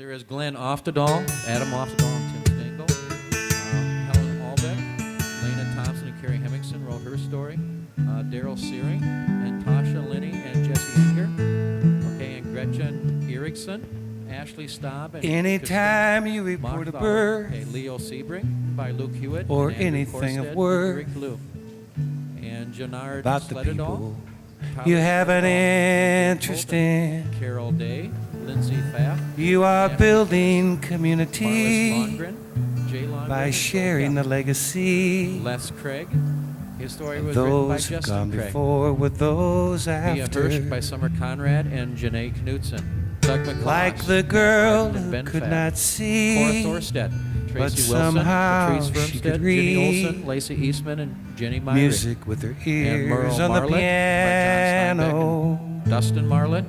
There is Glenn Oftedal, Adam Oftedal, and Tim Stengel. Helen Albeck, Lena Thompson, and Carrie Hemmingson wrote her story. Daryl Searing, and Tasha Linney, and Jesse Enger. Okay, and Gretchen Erickson, Ashley Staub, and anytime you report a birth, okay, Leo Sebring by Luke Hewitt, or and anything Korstead, of worth Rick Blue, and Janard about the Sledadal, people you have an interest in. Carol Day, Lindsay Pfaff, You are Ashley building Marlis community Longren, Jay Longren, by and sharing the Joel legacy. Les Craig. His story was written by Those who Justin come Craig. before with those Mia after. Hirsch by Summer Conrad and Janae Knutson. Doug McCloss, Like the girl Martin and who Ben could Pfaff. not Cora see, Thorstedt, but Tracy somehow Wilson, Patrice she could Firmstead, Ginny read Olson, Lacey Eastman, and Jenny Myrick. music with her And Merle ears on the Marlett by John Steinbeck piano. and Dustin Marlett.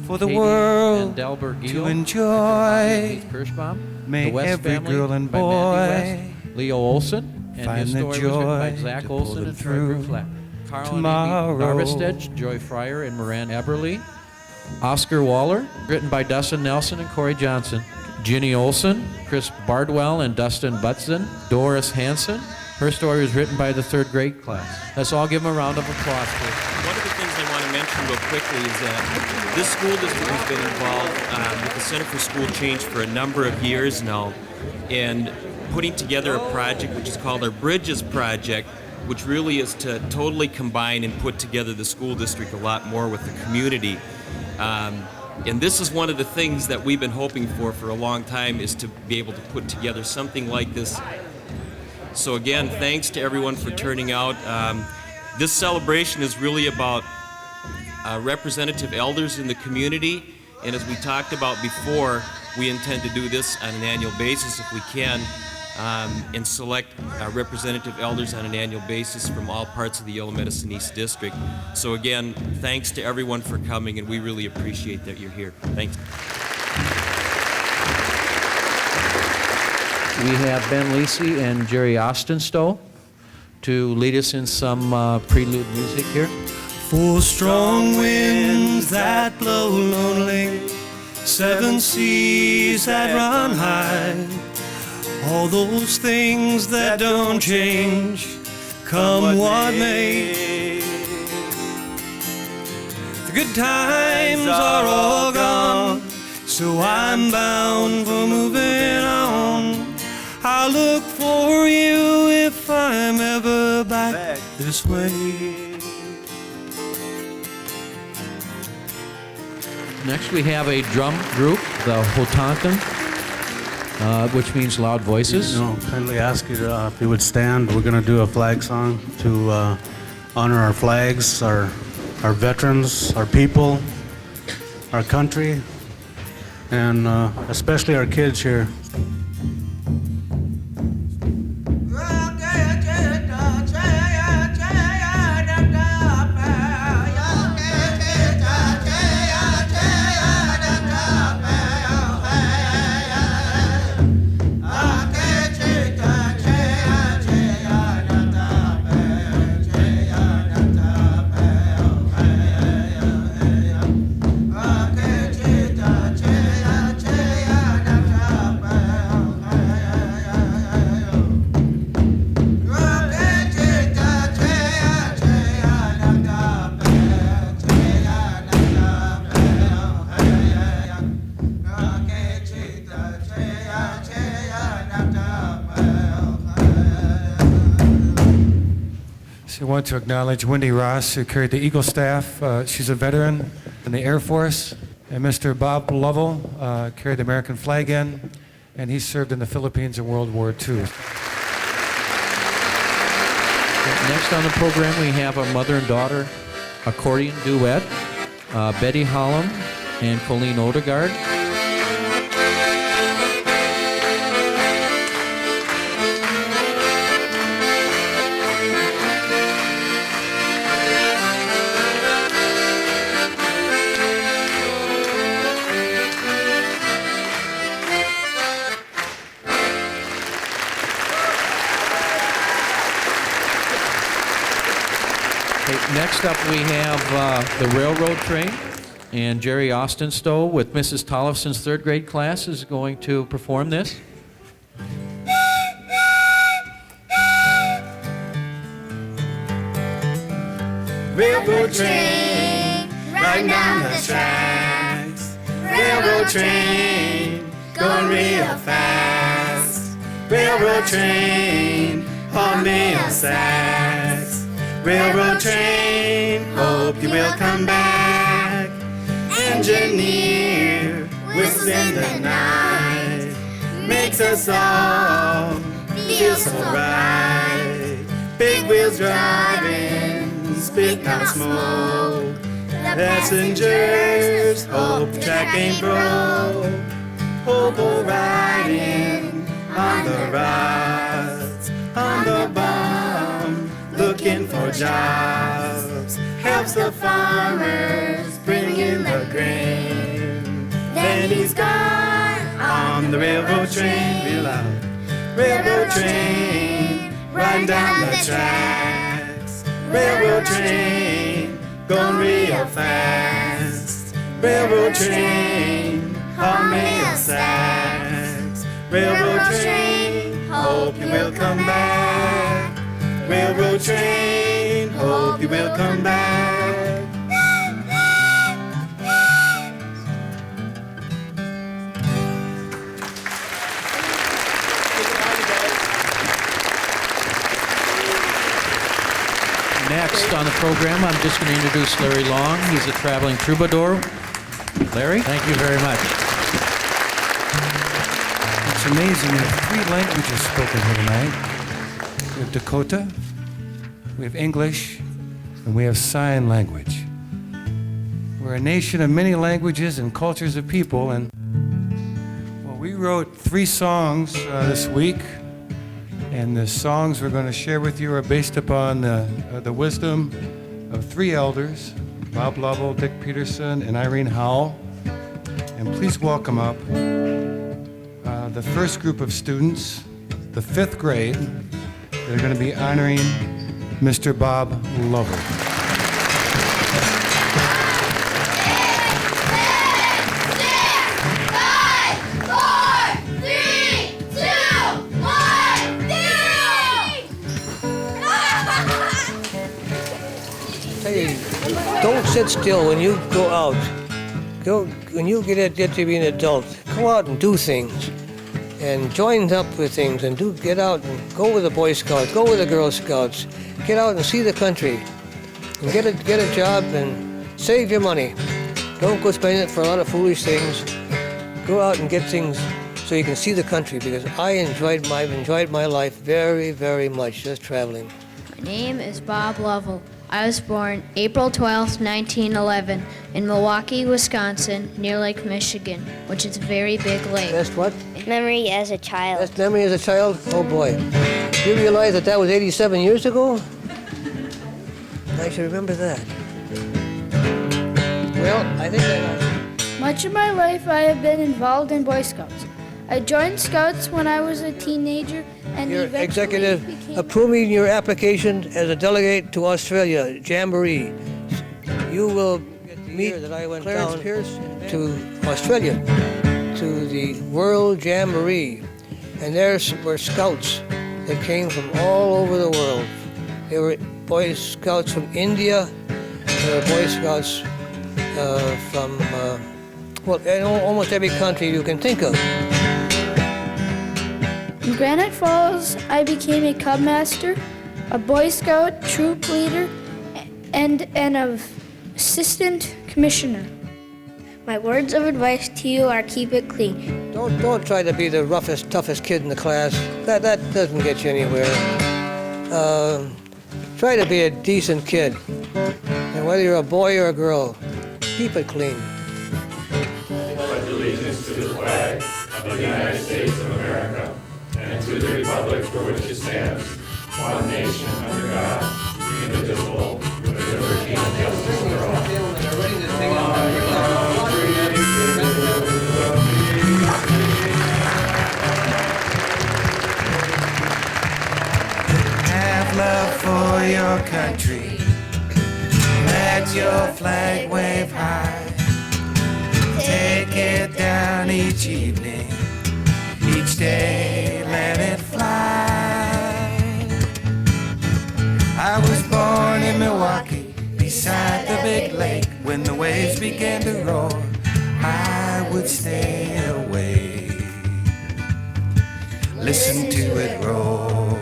For the Katie world and Delbert Giel, to and enjoy, Keith Kirschbaum. may The West every Family girl and by Mandy boy West. Leo Olson. And find his the story was written by joy Zach to pull Olson them and Frederick through Flack. Carl tomorrow. and Amy Narvestedt, Joy Fryer, and Moran Eberly. Oscar Waller, written by Dustin Nelson and Corey Johnson. Ginny Olson, Chris Bardwell, and Dustin Butzen. Doris Hansen. Her story was written by the third grade class. Let's all give them a round of applause, please. One of the things I want to mention real quickly is that this school district has been involved with the Center for School Change for a number of years now, and putting together a project which is called our Bridges Project, which really is to totally combine and put together the school district a lot more with the community. And this is one of the things that we've been hoping for a long time, is to be able to put together something like this. So again, thanks to everyone for turning out. This celebration is really about representative elders in the community, and as we talked about before, we intend to do this on an annual basis if we can, and select representative elders on an annual basis from all parts of the Yellow Medicine East District. So again, thanks to everyone for coming, and we really appreciate that you're here. Thanks. We have Ben Lecy and Jerry Ostensoe to lead us in some prelude music here. For strong winds that blow lonely, seven seas that run high, all those things that don't change, come what may. The good times are all gone, so I'm bound for moving on. I'll look for you if I'm ever back this way. Next we have a drum group, the Hotanka, which means loud voices. Kindly ask you to, if you would stand. We're going to do a flag song to honor our flags, our veterans, our people, our country, and especially our kids here. I want to acknowledge Wendy Ross, who carried the Eagle staff. She's a veteran in the Air Force. And Mr. Bob Lovell carried the American flag in, and he served in the Philippines in World War II. Next on the program we have a mother and daughter accordion duet, Betty Holum and Coleen Odegard. Next up we have the Railroad Train, And Jerry Ostensoe with Mrs. Tollefson's third grade class is going to perform this. Railroad train, riding down the tracks. Railroad train, going real fast. Railroad train, on meal sacks. Railroad train, hope you will come back. Engineer, whistles in the night, makes us all feel so right. Big wheels driving, spitting out smoke. Passengers hope the track ain't broke. Hobo riding on the rods, on the bomb, looking for jobs. Helps the farmers bring in the grain. Then he's gone on the railroad train, real loud. Railroad train, riding down the tracks. Railroad train, going real fast. Railroad train, on mail sacks. Railroad train, hope you will come back. Railroad train, hope you will come back. Next on the program, I'm just going to introduce Larry Long. He's a traveling troubadour. Larry? Thank you very much. It's amazing. We have 3 languages spoken here tonight. We have Dakota, we have English, and we have sign language. We're a nation of many languages and cultures of people, and well, we wrote 3 songs this week. And the songs we're going to share with you are based upon the wisdom of 3 elders, Bob Lovell, Dick Peterson, and Irene Howell. And please welcome up the first group of students, the 5th grade, that are going to be honoring Mr. Bob Lovell. Don't sit still when you go out. When you get to be an adult, go out and do things, and join up with things, and get out and go with the Boy Scouts, go with the Girl Scouts, get out and see the country, and get a job and save your money. Don't go spending it for a lot of foolish things. Go out and get things so you can see the country, because I've enjoyed my life very, very much just traveling. My name is Bob Lovell. I was born April 12, 1911, in Milwaukee, Wisconsin, near Lake Michigan, which is a very big lake. Best what? Memory as a child. Best memory as a child? Oh boy. Do you realize that was 87 years ago? I should remember that. Well, I think I... Much of my life I have been involved in Boy Scouts. I joined Scouts when I was a teenager and Your eventually executive became... approving your application as a delegate to Australia, Jamboree. You will meet that I went down to Australia, to the World Jamboree. And there were Scouts that came from all over the world. There were Boy Scouts from India, there were Boy Scouts from almost every country you can think of. In Granite Falls, I became a Cub Master, a Boy Scout troop leader, and an assistant commissioner. My words of advice to you are keep it clean. Don't try to be the roughest, toughest kid in the class. That doesn't get you anywhere. Try to be a decent kid. And whether you're a boy or a girl, keep it clean. Pledge allegiance to the flag of the United States of America and to the republic for which it stands, one nation under God, indivisible, with liberty and justice for all. Have love for your country. Let your flag wave high. down each evening. Each day let it fly. I was born in Milwaukee, beside the big lake. When the waves began to roar, I would stay away, listen to it roar.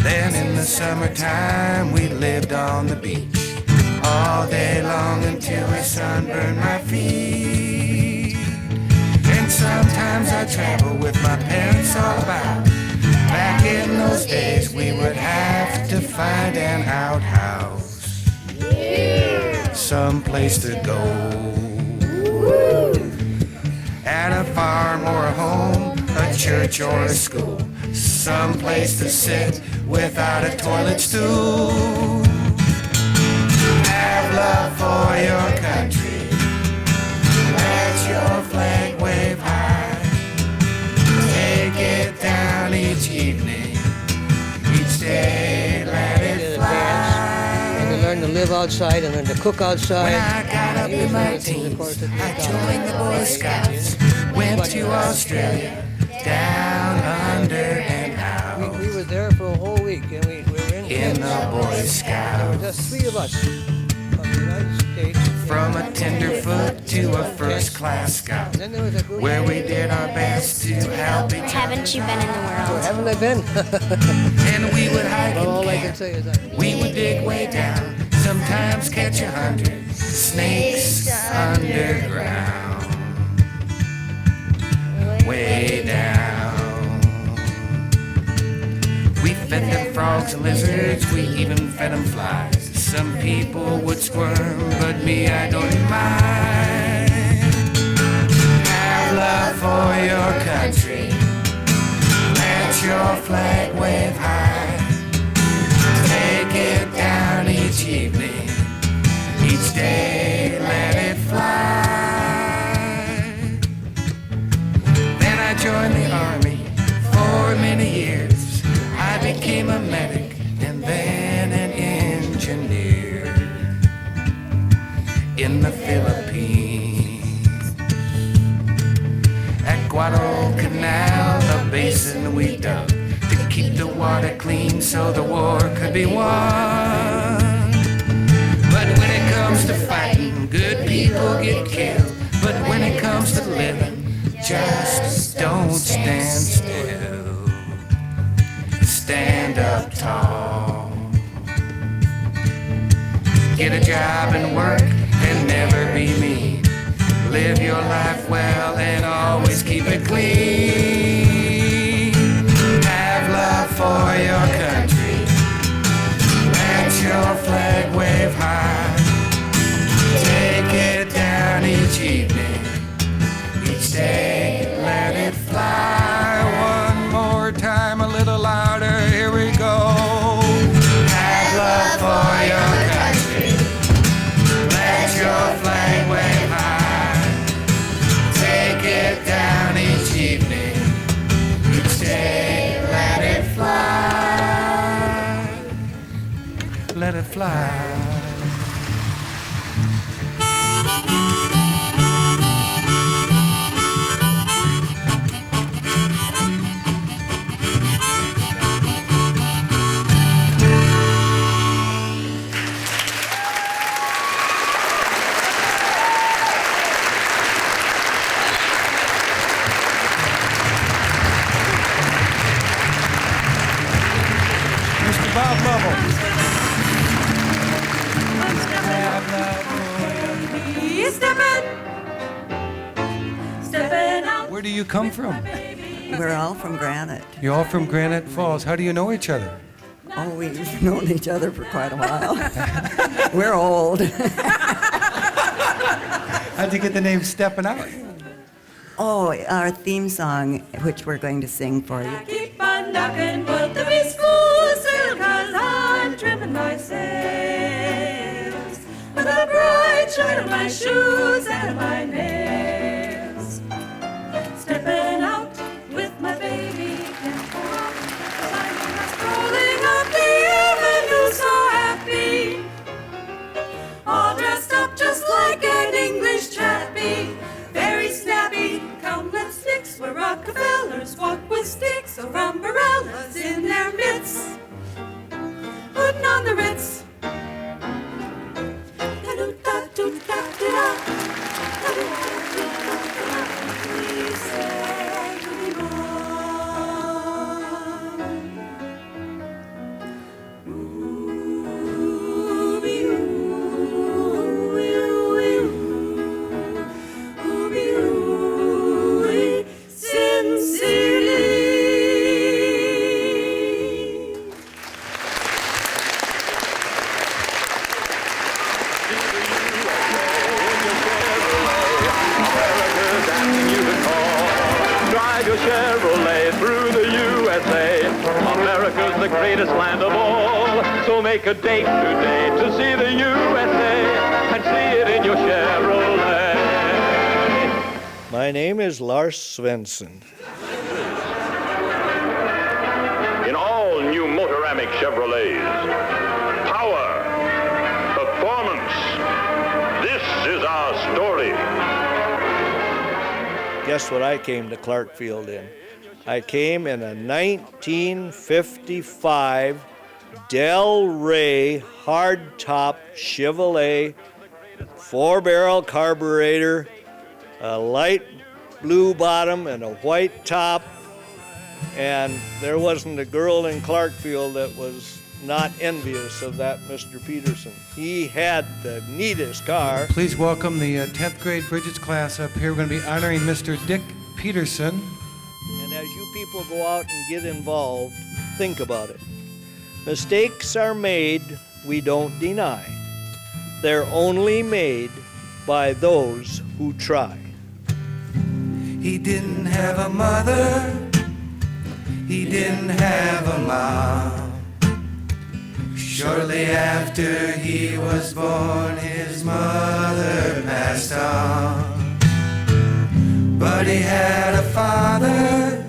Then in the summertime we lived on the beach, all day long until the sun burned my feet. And sometimes I travel with my parents all about. Back in those days we would have to find an outhouse, some place to go. At a farm or a home, a church or a school, some place to sit without a toilet stool. Have love for your country, let your flag wave high. Take it down each evening, each day let it fly. And to learn to live outside and learn to cook outside. When I got up in my teens, I joined the Boy Scouts, went to Australia, down under and out. We were there for a whole week, and we were in the Boy There were Scouts. just 3 of us from the United States. From a tenderfoot to a first-class scout, And then there was a group. where we did our best to help each other. Haven't you been in the world? Haven't I been? And we would hike Well, all and I can camp. say is that. We would dig way down, sometimes catch 100 snakes underground. Way down. We fed them frogs and lizards, we even fed them flies. Some people would squirm, but me, I don't mind. Have love for your country, let your flag wave high. Take it down each evening, each day let it fly. Then I joined the army for many years. I became a medic and then an engineer in the Philippines. At Guadalcanal, a basin we dug to keep the water clean so the war could be won. But when it comes to fighting, good people get killed. But when it comes to living, just don't stand still. Stand up tall. Get a job and work and never be mean. Live your life well and always keep it clean. Have love for your country, let your flag wave high. Take it down each evening, each day let it fly. One more time, a little louder, here we go. Have love for your country, let your flag wave high. Take it down each evening, each day let it fly. Let it fly. Mr. Bob Lovell. Where do you come from? We're all from Granite. You're all from Granite Falls. How do you know each other? Oh, we've known each other for quite a while. We're old. How'd you get the name Steppin' Out? Oh, our theme song, which we're going to sing for you. Keep on ducking, but the be school sail, 'cause I'm trimming my sails with a bright shine on my shoes and my nails. Stepping out with my baby, can't walk, 'cause I'm strolling up the avenue so happy, all dressed up just like an English chappie. your Chevrolet through the USA. America's the greatest land of all, so make a date today to see the USA and see it in your Chevrolet. My name is Lars Svensson. In all new Motoramic Chevrolets, power, performance, this is our story. Guess what I came to Clarkfield in? I came in a 1955 Del Rey hardtop Chevrolet, 4-barrel carburetor, a light blue bottom and a white top, and there wasn't a girl in Clarkfield that was not envious of that Mr. Petersen. He had the neatest car. Please welcome the 10th grade Bridges class up here. We're going to be honoring Mr. Dick Peterson. And as you people go out and get involved, think about it. Mistakes are made, we don't deny. They're only made by those who try. He didn't have a mother, he didn't have a mom. Shortly after he was born, his mother passed on. But he had a father,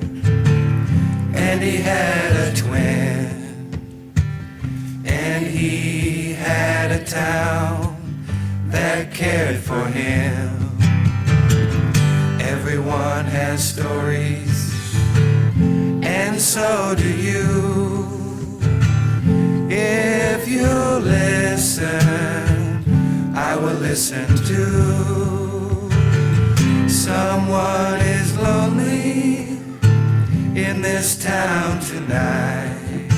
and he had a twin, and he had a town that cared for him. Everyone has stories, and so do you. If you listen, I will listen too. Someone is lonely in this town tonight.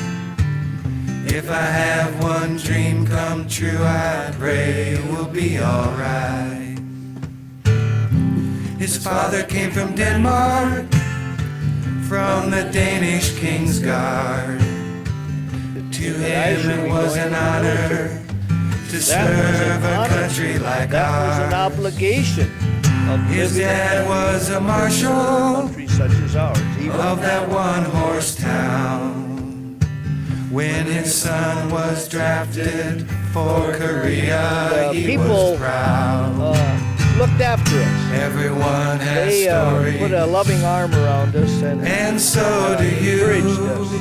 If I have one dream come true, I pray it will be alright. His father came from Denmark, from the Danish King's Guard. To him it was an honor to serve a country like that ours. That was an obligation of his dad was a marshal country such as ours, of that one-horse town. When his son was drafted for Korea, he was proud. Looked after us. Everyone has they stories. Put a loving arm around us and so do you. Encouraged us.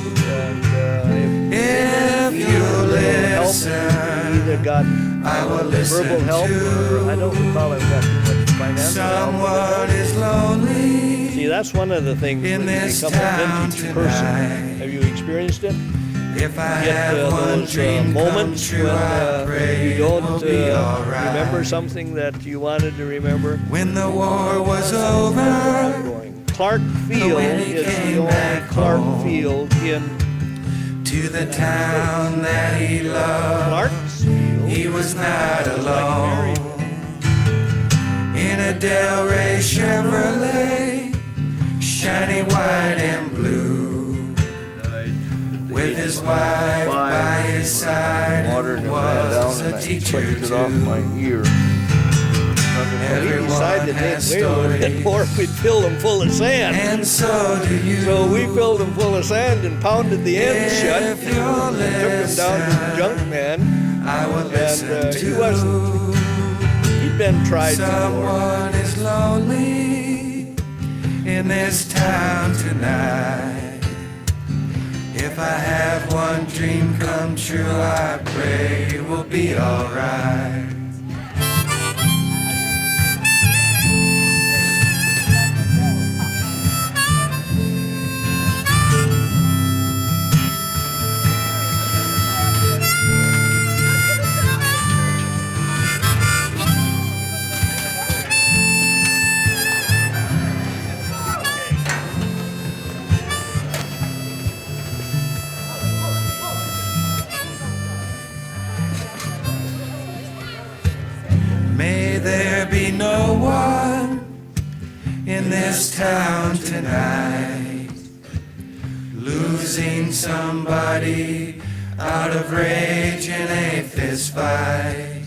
And if you listen, either got I will listen verbal help, or I don't recall if got too much financial Someone is lonely. See, that's one of the things in when you this become a vintage tonight. person. Have you experienced it? If I get have one those dream moments come true, when you don't right. remember something that you wanted to remember. When the war was over, Clarkfield is the only Clarkfield in to the town that he loved. Clarksfield. He was not alone. In a Del Rey Chevrolet, shiny white and blue. With his wife by his side, was a teacher too. Off my ear. We decided that we would more if we'd fill them full of sand. And so do you. So we filled them full of sand and pounded the ends shut. And took them down to the junk man. I will listen he wasn't. He'd been tried before. Someone is lonely in this town tonight. If I have one dream come true, I pray it will be alright. May there be no one in this town tonight, losing somebody out of rage in a fist fight,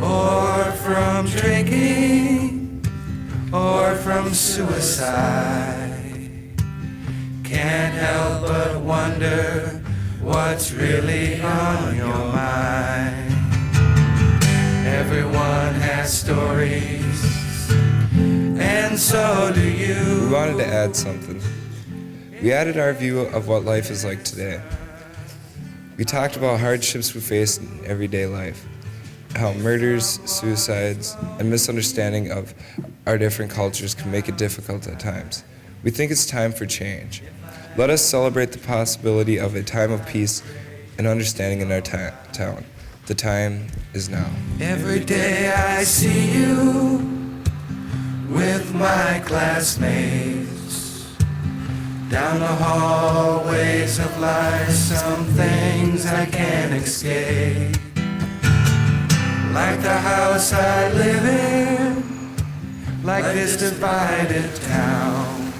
or from drinking or from suicide. Can't help but wonder what's really on your mind. Everyone has stories, and so do you. We wanted to add something. We added our view of what life is like today. We talked about hardships we face in everyday life, how murders, suicides, and misunderstanding of our different cultures can make it difficult at times. We think it's time for change. Let us celebrate the possibility of a time of peace and understanding in our town. The time is now. Every day I see you with my classmates down the hallways of life. Some things I can't escape, like the house I live in, like this divided town.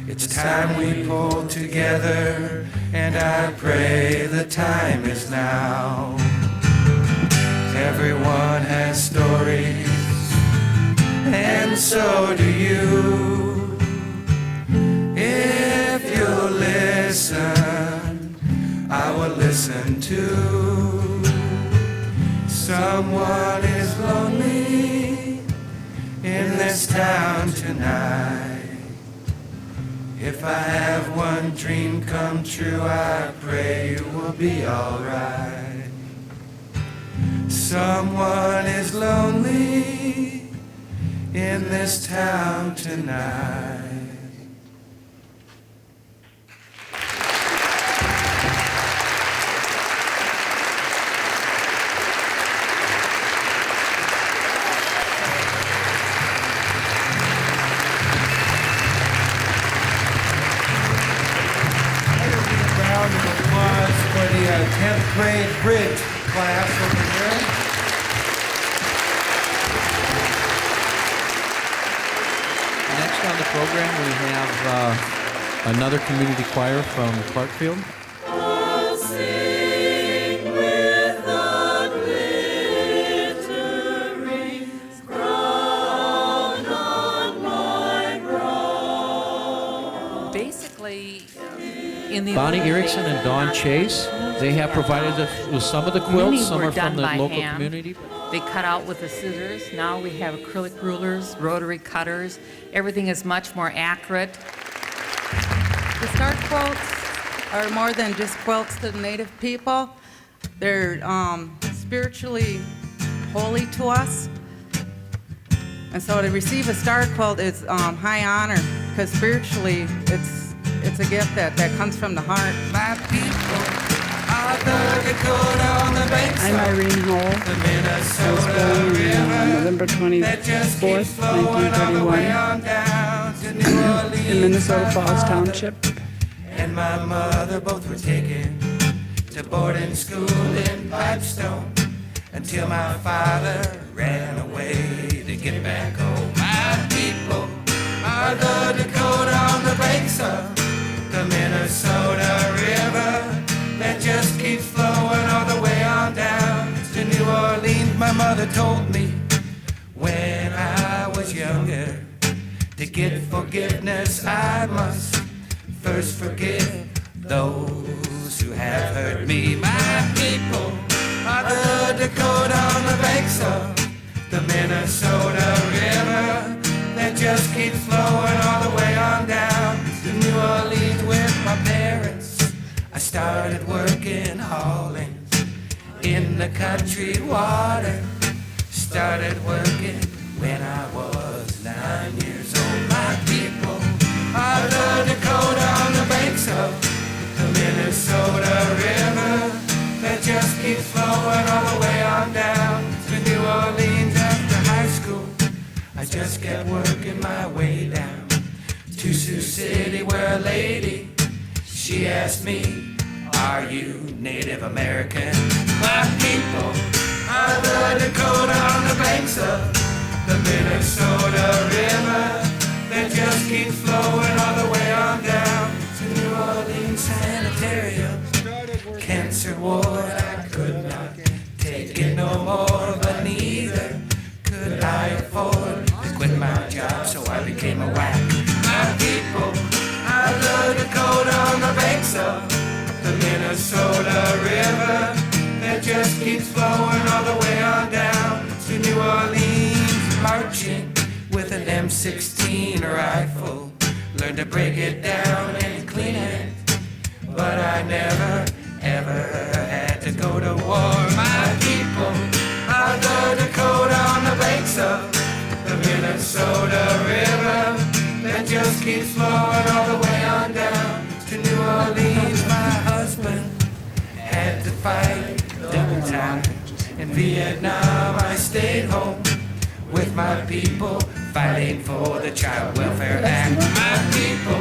It's time we pull together, and I pray the time is now. Everyone has stories, and so do you. If you'll listen, I will listen too. Someone is lonely in this town tonight. If I have one dream come true, I pray you will be alright. Someone is lonely in this town tonight. For the 10th grade bridge class over here. Next on the program, we have another community choir from Clarkfield. I'll sing with the glittering crown on my brow. Basically, in the Bonnie Erickson and Dawn Chase, they have provided us with some of the quilts. many Some were are from done the by local hand. community. They cut out with the scissors. Now we have acrylic rulers, rotary cutters. Everything is much more accurate. The star quilts are more than just quilts to the Native people. They're spiritually holy to us. And so to receive a star quilt is high honor, because spiritually it's a gift that comes from the heart. My people are the Dakota on the banks. I'm Irene Howell. The I Minnesota was born on River November that 24th, just keeps flowing all the way 1931, on down to New Orleans. in Minnesota My Falls father Township. and my mother both were taken to boarding school in Pipestone until my father ran away to get back home. My people are the Dakota on the banks of the Minnesota River that just keeps flowing all the way on down to New Orleans. My mother told me when I was younger, to get forgiveness I must first forgive those who have hurt me. My people are the Dakota on the banks of the Minnesota River that just keeps flowing all the way on down to New Orleans with my parents. I started working hauling in the country water. Started working when I was 9 years old. My people are the Dakota on the banks of the Minnesota River that just keeps flowing all the way on down to New Orleans. After high school, I just kept working my way down to Sioux City, where a lady, she asked me, are you Native American? My people are the Dakota on the banks of the Minnesota River that just keeps flowing all the way on down to New Orleans Sanitarium. Cancer ward, I could not take it no more, but neither could I afford to quit my marching with an M16 rifle. Learned to break it down and clean it, but I never, ever had to go to war. My people are the Dakota on the banks of the Minnesota River that just keeps flowing all the way on down to New Orleans. My husband had to fight double time. In Vietnam I stayed home with my people, fighting for the Child Welfare Act. My people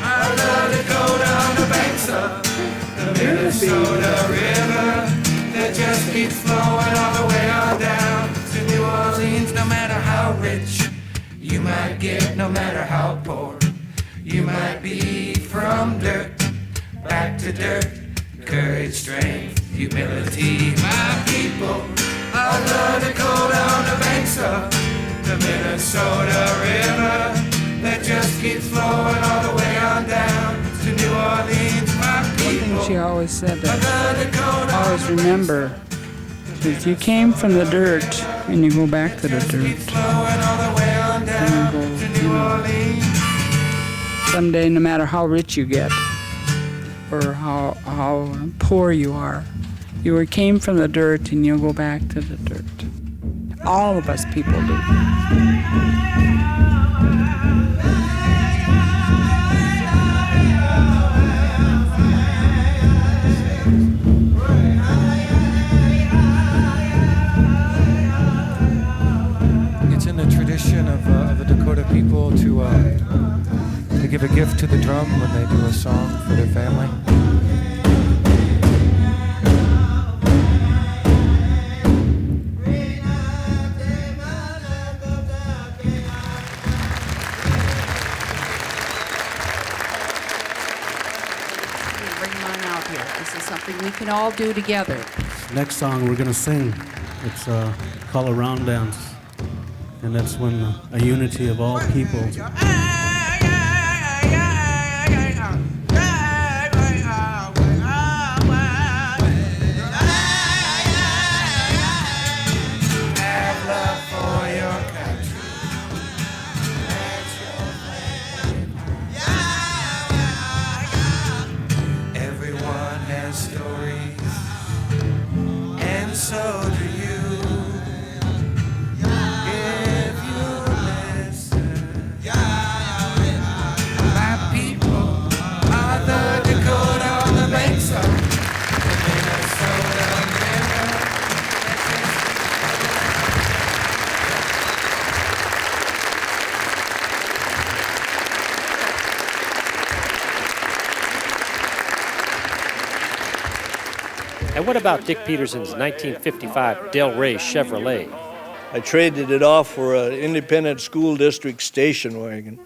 are the Dakota on the banks of the Minnesota River that just keeps flowing all the way on down to New Orleans. No matter how rich you might get, no matter how poor you might be, from dirt back to dirt, courage, strength, humility. My people are the Dakota on the banks of the Minnesota River that just keeps flowing all the way on down to New Orleans. My people. One thing she always said that always remember is you came from the dirt and you go back to the dirt. And you go, someday, no matter how rich you get or how poor you are, you came from the dirt and you'll go back to the dirt. All of us people do. It's in the tradition of the Dakota people to give a gift to the drum when they do a song for their family. We can all do together. Next song we're going to sing, it's called A Round Dance. And that's when a unity of all people. So do you, if you listen. My people are the Dakota on the banks of the Minnesota River. And what about Dick Peterson's 1955 Del Rey Chevrolet? I traded it off for an independent school district station wagon.